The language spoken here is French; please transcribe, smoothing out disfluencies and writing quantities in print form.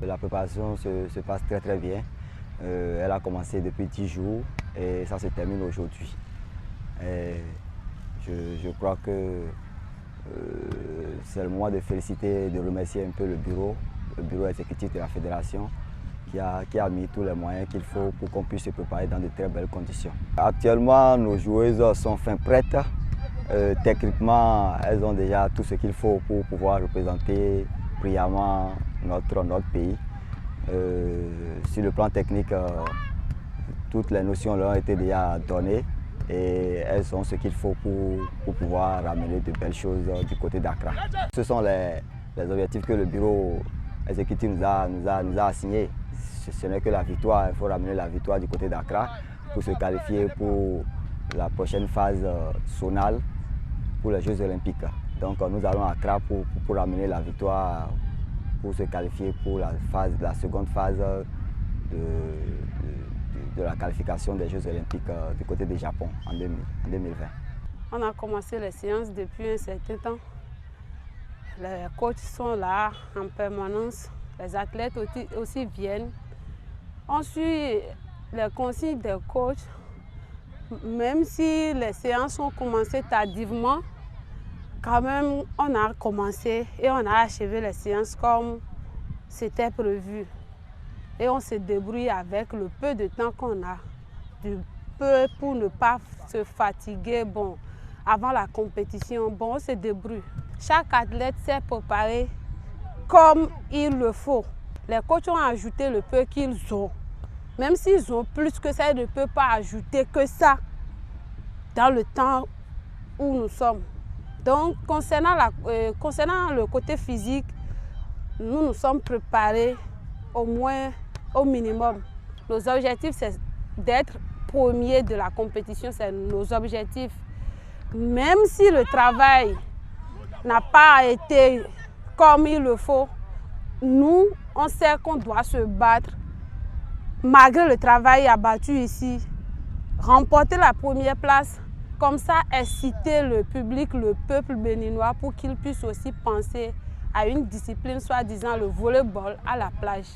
La préparation se passe très bien. Elle a commencé depuis 10 jours et ça se termine aujourd'hui. Je crois que c'est le moment de féliciter et de remercier un peu le bureau exécutif de la fédération qui a mis tous les moyens qu'il faut pour qu'on puisse se préparer dans de très belles conditions. Actuellement, nos joueuses sont fin prêtes. Techniquement, elles ont déjà tout ce qu'il faut pour pouvoir représenter brillamment notre pays. Sur le plan technique, toutes les notions leur ont été déjà données et elles ont ce qu'il faut pour pouvoir amener de belles choses du côté d'Accra. Ce sont les objectifs que le bureau exécutif nous a assignés. Ce n'est que la victoire, il faut ramener la victoire du côté d'Accra pour se qualifier pour la prochaine phase zonale pour les Jeux Olympiques. Donc nous allons à Accra pour ramener la victoire pour se qualifier pour la seconde phase de la qualification des Jeux Olympiques du côté du Japon en 2020. On a commencé les séances depuis un certain temps. Les coachs sont là en permanence, les athlètes aussi viennent. On suit les consignes des coachs, même si les séances ont commencé tardivement, quand même on a commencé et on a achevé les séances comme c'était prévu. Et on se débrouille avec le peu de temps qu'on a, du peu pour ne pas se fatiguer. Bon, avant la compétition, bon, on se débrouille. Chaque athlète s'est préparé comme il le faut. Les coachs ont ajouté le peu qu'ils ont. Même s'ils ont plus que ça, ils ne peuvent pas ajouter que ça dans le temps où nous sommes. Donc, concernant le côté physique, nous nous sommes préparés au moins au minimum. Nos objectifs, c'est d'être premier de la compétition, c'est nos objectifs. Même si le travail n'a pas été comme il le faut, nous, on sait qu'on doit se battre. Malgré le travail abattu ici, remporter la première place, comme ça inciter le public, le peuple béninois pour qu'il puisse aussi penser à une discipline, soi-disant le volleyball à la plage.